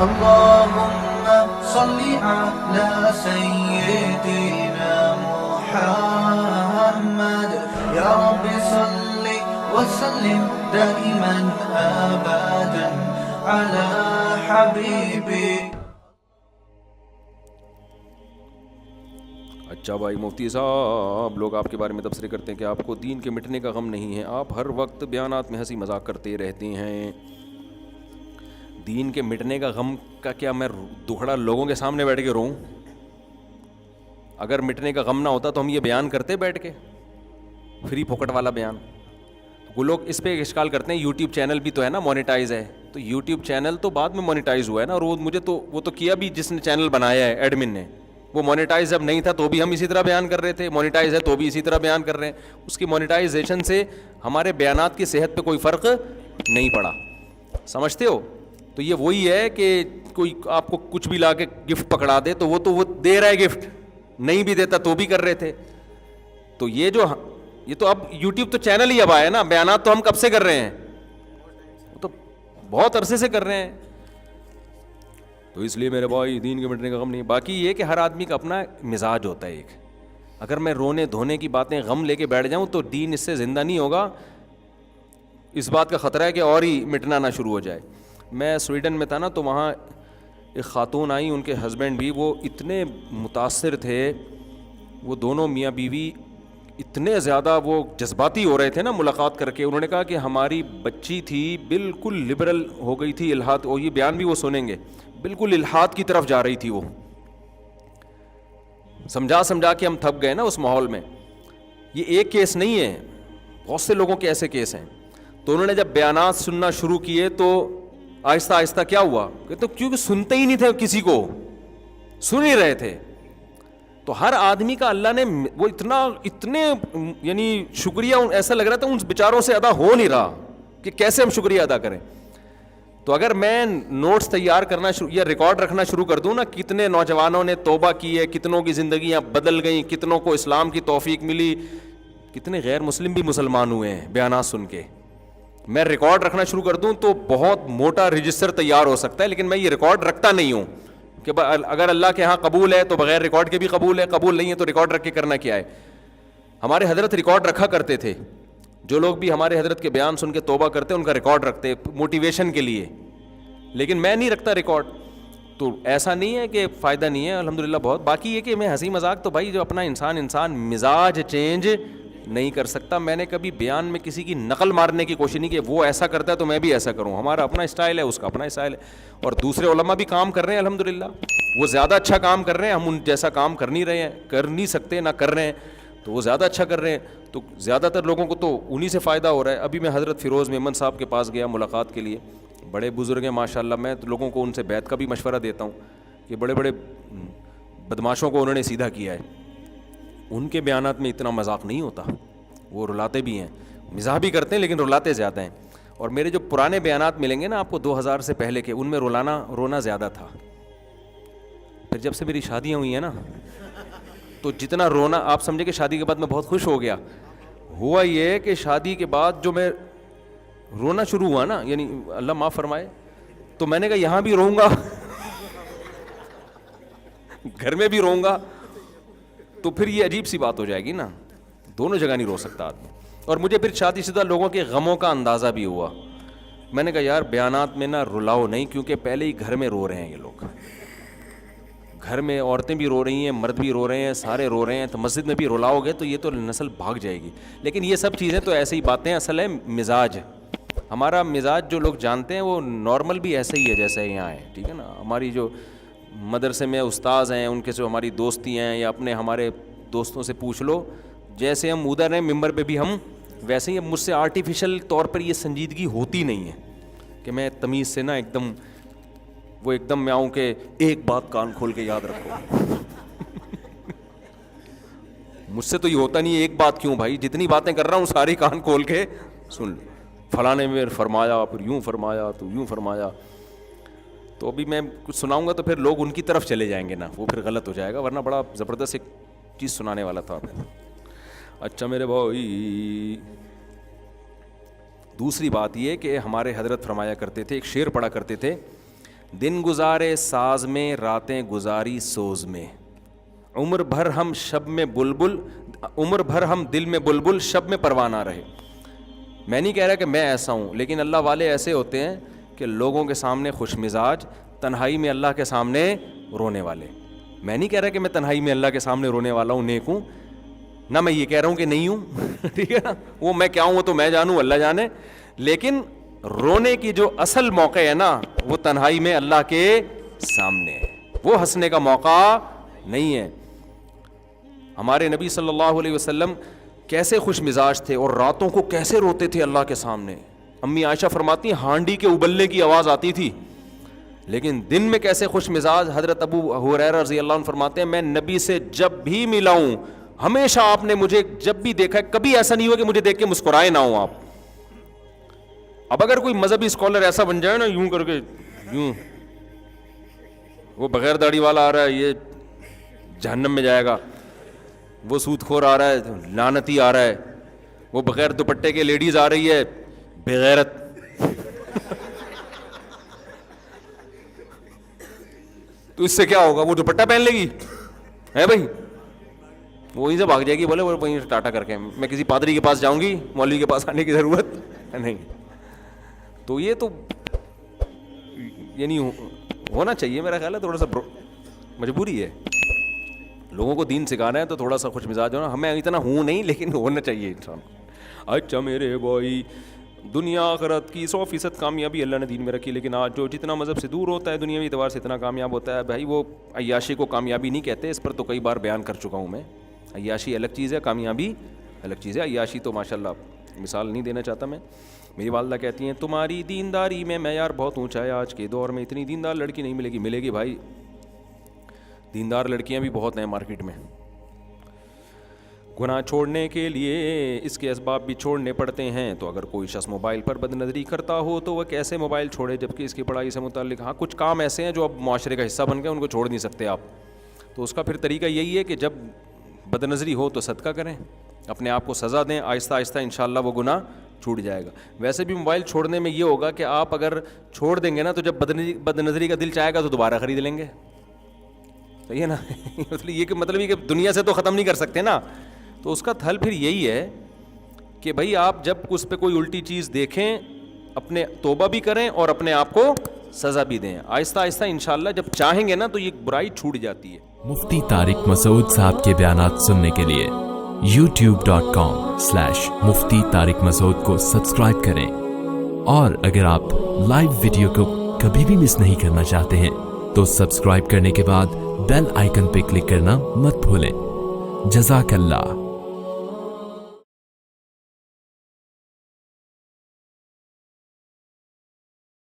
اللهم صل على سيدنا محمد يا رب صل وسلم دائما أبدا على حبيبك. اچھا بھائی مفتی صاحب، لوگ آپ کے بارے میں تبصرے کرتے ہیں کہ آپ کو دین کے مٹنے کا غم نہیں ہے، آپ ہر وقت بیانات میں ہنسی مذاق کرتے رہتے ہیں. دین کے مٹنے کا غم کا کیا میں دکھڑا لوگوں کے سامنے بیٹھ کے روؤں؟ اگر مٹنے کا غم نہ ہوتا تو ہم یہ بیان کرتے بیٹھ کے، فری پھوکٹ والا بیان. وہ لوگ اس پہ اشکال کرتے ہیں یوٹیوب چینل بھی تو ہے نا مونیٹائز ہے، تو یوٹیوب چینل تو بعد میں مونیٹائز ہوا ہے نا، اور وہ تو کیا بھی جس نے چینل بنایا ہے ایڈمن نے، وہ مونیٹائز جب نہیں تھا تو بھی ہم اسی طرح بیان کر رہے تھے، مونیٹائز ہے تو بھی اسی طرح بیان کر رہے ہیں. اس کی مونیٹائزیشن سے ہمارے بیانات کی صحت پہ کوئی فرق نہیں پڑا، سمجھتے ہو؟ تو یہ وہی ہے کہ کوئی آپ کو کچھ بھی لا کے گفٹ پکڑا دے تو وہ دے رہا ہے گفٹ، نہیں بھی دیتا تو بھی کر رہے تھے. تو یہ تو اب یوٹیوب تو چینل ہی اب آیا نا، بیانات تو ہم کب سے کر رہے ہیں، وہ تو بہت عرصے سے کر رہے ہیں. تو اس لیے میرے بھائی دین کے مٹنے کا غم نہیں. باقی یہ کہ ہر آدمی کا اپنا مزاج ہوتا ہے ایک. اگر میں رونے دھونے کی باتیں غم لے کے بیٹھ جاؤں تو دین اس سے زندہ نہیں ہوگا، اس بات کا خطرہ ہے کہ اور ہی مٹنا نہ شروع ہو جائے. میں سویڈن میں تھا نا، تو وہاں ایک خاتون آئی، ان کے ہسبینڈ بھی وہ اتنے متاثر تھے، وہ دونوں میاں بیوی اتنے زیادہ وہ جذباتی ہو رہے تھے نا ملاقات کر کے. انہوں نے کہا کہ ہماری بچی تھی بالکل لبرل ہو گئی تھی، الحاد، اور یہ بیان بھی وہ سنیں گے، بالکل الحاد کی طرف جا رہی تھی. وہ سمجھا کے ہم تھک گئے نا اس ماحول میں. یہ ایک کیس نہیں ہے، بہت سے لوگوں کے ایسے کیس ہیں. تو انہوں نے جب بیانات سننا شروع کیے تو آہستہ آہستہ کیا ہوا کہ تو کیونکہ سنتے ہی نہیں تھے، کسی کو سن ہی رہے تھے. تو ہر آدمی کا اللہ نے وہ اتنے یعنی شکریہ ایسا لگ رہا تھا ان بیچاروں سے ادا ہو نہیں رہا کہ کیسے ہم شکریہ ادا کریں. تو اگر میں نوٹس تیار کرنا یا ریکارڈ رکھنا شروع کر دوں نا، کتنے نوجوانوں نے توبہ کی ہے، کتنوں کی زندگیاں بدل گئیں، کتنوں کو اسلام کی توفیق ملی، کتنے غیر مسلم بھی مسلمان ہوئے ہیں بیانات سن کے، میں ریکارڈ رکھنا شروع کر دوں تو بہت موٹا رجسٹر تیار ہو سکتا ہے. لیکن میں یہ ریکارڈ رکھتا نہیں ہوں کہ اگر اللہ کے ہاں قبول ہے تو بغیر ریکارڈ کے بھی قبول ہے، قبول نہیں ہے تو ریکارڈ رکھ کے کرنا کیا ہے. ہمارے حضرت ریکارڈ رکھا کرتے تھے، جو لوگ بھی ہمارے حضرت کے بیان سن کے توبہ کرتے ان کا ریکارڈ رکھتے موٹیویشن کے لیے. لیکن میں نہیں رکھتا ریکارڈ. تو ایسا نہیں ہے کہ فائدہ نہیں ہے، الحمدللہ بہت. باقی یہ کہ میں ہنسی مذاق تو بھائی جو اپنا انسان مزاج چینج نہیں کر سکتا. میں نے کبھی بیان میں کسی کی نقل مارنے کی کوشش نہیں کی، وہ ایسا کرتا ہے تو میں بھی ایسا کروں. ہمارا اپنا اسٹائل ہے، اس کا اپنا اسٹائل ہے. اور دوسرے علماء بھی کام کر رہے ہیں الحمدللہ، وہ زیادہ اچھا کام کر رہے ہیں، ہم ان جیسا کام کر نہیں رہے ہیں، کر نہیں سکتے، نہ کر رہے ہیں. تو وہ زیادہ اچھا کر رہے ہیں، تو زیادہ تر لوگوں کو تو انہی سے فائدہ ہو رہا ہے. ابھی میں حضرت فیروز میمن صاحب کے پاس گیا ملاقات کے لیے، بڑے بزرگ ہیں ماشاءاللہ. میں تو لوگوں کو ان سے بیعت کا بھی مشورہ دیتا ہوں کہ بڑے بڑے بدماشوں کو انہوں نے سیدھا کیا ہے. ان کے بیانات میں اتنا مذاق نہیں ہوتا، وہ رلاتے بھی ہیں، مزاح بھی کرتے ہیں لیکن رلاتے زیادہ ہیں. اور میرے جو پرانے بیانات ملیں گے نا آپ کو 2000 سے پہلے کے، ان میں رونا زیادہ تھا. پھر جب سے میری شادیاں ہوئی ہیں نا تو جتنا رونا، آپ سمجھے کہ شادی کے بعد میں بہت خوش ہو گیا. ہوا یہ کہ شادی کے بعد جو میں رونا شروع ہوا نا، یعنی اللہ معاف فرمائے، تو میں نے کہا یہاں بھی روؤں گا گھر میں بھی روؤں گا، تو پھر یہ عجیب سی بات ہو جائے گی نا، دونوں جگہ نہیں رو سکتا آدمی. اور مجھے پھر شادی شدہ لوگوں کے غموں کا اندازہ بھی ہوا. میں نے کہا یار بیانات میں نا رلاؤ نہیں، کیونکہ پہلے ہی گھر میں رو رہے ہیں یہ لوگ، گھر میں عورتیں بھی رو رہی ہیں، مرد بھی رو رہے ہیں، سارے رو رہے ہیں، تو مسجد میں بھی رلاؤ گے تو یہ تو نسل بھاگ جائے گی. لیکن یہ سب چیزیں تو ایسی ہی باتیں، اصل ہے مزاج. ہمارا مزاج جو لوگ جانتے ہیں وہ نارمل بھی ایسے ہی ہے جیسے یہاں ہے، ٹھیک ہے نا. ہماری جو مدرسے میں استاذ ہیں، ان کے جو ہماری دوستی ہیں، یا اپنے ہمارے دوستوں سے پوچھ لو، جیسے ہم ادھر ہیں ممبر پہ بھی ہم ویسے ہی. مجھ سے آرٹیفیشل طور پر یہ سنجیدگی ہوتی نہیں ہے کہ میں تمیز سے نا ایک دم میں آؤں کہ ایک بات کان کھول کے یاد رکھو مجھ سے تو یہ ہوتا نہیں ہے. ایک بات کیوں بھائی، جتنی باتیں کر رہا ہوں ساری کان کھول کے سن لو. فلاں نے میں فرمایا، پھر یوں فرمایا، تو یوں فرمایا. تو ابھی میں کچھ سناؤں گا تو پھر لوگ ان کی طرف چلے جائیں گے نا، وہ پھر غلط ہو جائے گا. ورنہ بڑا زبردست ایک چیز سنانے والا تھا. اچھا میرے بھائی، دوسری بات یہ کہ ہمارے حضرت فرمایا کرتے تھے، ایک شعر پڑھا کرتے تھے دن گزارے ساز میں راتیں گزاری سوز میں, عمر بھر ہم شب میں بلبل, عمر بھر ہم دل میں بلبل, شب میں پروانہ رہے. میں نہیں کہہ رہا کہ میں ایسا ہوں, لیکن اللہ والے ایسے ہوتے ہیں کہ لوگوں کے سامنے خوش مزاج, تنہائی میں اللہ کے سامنے رونے والے. میں نہیں کہہ رہا کہ میں تنہائی میں اللہ کے سامنے رونے والا ہوں, نیک ہوں, نہ میں یہ کہہ رہا ہوں کہ نہیں ہوں. ٹھیک ہے نا, وہ میں کیا ہوں وہ تو میں جانوں, اللہ جانے. لیکن رونے کی جو اصل موقع ہے نا, وہ تنہائی میں اللہ کے سامنے ہے, وہ ہنسنے کا موقع نہیں ہے. ہمارے نبی صلی اللہ علیہ وسلم کیسے خوش مزاج تھے اور راتوں کو کیسے روتے تھے اللہ کے سامنے. امی عائشہ فرماتی ہیں ہانڈی کے ابلنے کی آواز آتی تھی, لیکن دن میں کیسے خوش مزاج. حضرت ابو ہریرہ رضی اللہ عنہ فرماتے ہیں میں نبی سے جب بھی ملا ہوں, ہمیشہ آپ نے مجھے جب بھی دیکھا ہے, کبھی ایسا نہیں ہوا کہ مجھے دیکھ کے مسکرائے نہ ہوں آپ. اب اگر کوئی مذہبی اسکالر ایسا بن جائے نا, یوں کر کے یوں, وہ بغیر داڑھی والا آ رہا ہے یہ جہنم میں جائے گا, وہ سود خور آ رہا ہے لعنتی آ رہا ہے, وہ بغیر دوپٹے کے لیڈیز آ رہی ہے بغیرت. تو اس سے کیا ہوگا, وہ دوپٹہ پہن لے گی ہے بھائی, وہیں سے بھاگ جائے گی, بولے وہ وہیں سے ٹاٹا کر کے میں کسی پادری کے پاس جاؤں گی, مولوی کے پاس آنے کی ضرورت نہیں. تو یہ تو یعنی ہونا چاہیے میرا خیال ہے, تھوڑا سا مجبوری ہے. لوگوں کو دین سکھانا ہے تو تھوڑا سا خوش مزاج ہونا, ہمیں اتنا ہوں نہیں لیکن ہونا چاہیے انسان. اچھا میرے بھائی, دنیا آخرت کی 100% کامیابی اللہ نے دین میں رکھی, لیکن آج جو جتنا مذہب سے دور ہوتا ہے دنیاوی اعتبار سے اتنا کامیاب ہوتا ہے بھائی, وہ عیاشی کو کامیابی نہیں کہتے. اس پر تو کئی بار بیان کر چکا ہوں میں. عیاشی الگ چیز ہے, کامیابی الگ چیز ہے. عیاشی تو ماشاءاللہ مثال نہیں دینا چاہتا میں. میری والدہ کہتی ہیں تمہاری دینداری میں معیار بہت اونچا ہے, آج کے دور میں اتنی دیندار لڑکی نہیں ملے گی. ملے گی بھائی, دیندار لڑکیاں بھی بہت ہیں مارکیٹ میں. گناہ چھوڑنے کے لیے اس کے اسباب بھی چھوڑنے پڑتے ہیں. تو اگر کوئی شخص موبائل پر بد نظری کرتا ہو تو وہ کیسے موبائل چھوڑے, جبکہ اس کی پڑھائی سے متعلق ہاں کچھ کام ایسے ہیں جو اب معاشرے کا حصہ بن گئے, ان کو چھوڑ نہیں سکتے آپ. تو اس کا پھر طریقہ یہی ہے کہ جب بد نظری ہو تو صدقہ کریں, اپنے آپ کو سزا دیں, آہستہ آہستہ انشاءاللہ وہ گناہ چھوٹ جائے گا. ویسے بھی موبائل چھوڑنے میں یہ ہوگا کہ آپ اگر چھوڑ دیں گے نا تو جب بد نظری کا دل چاہے گا تو دوبارہ خرید لیں گے. صحیح ہے نا, یہ کہ مطلب یہ کہ دنیا سے تو ختم نہیں کر سکتے نا. تو اس کا حل پھر یہی ہے کہ بھائی آپ جب اس پہ کوئی الٹی چیز دیکھیں, اپنے توبہ بھی کریں اور اپنے آپ کو سزا بھی دیں. آہستہ آہستہ انشاءاللہ جب چاہیں گے نا تو یہ برائی چھوٹ جاتی ہے. مفتی طارق مسعود صاحب کے بیانات سننے کے لیے youtube.com/مفتی طارق مسعود کو سبسکرائب کریں, اور اگر آپ لائیو ویڈیو کو کبھی بھی مس نہیں کرنا چاہتے ہیں تو سبسکرائب کرنے کے بعد بیل آئیکن پہ کلک کرنا مت بھولیں. جزاک اللہ.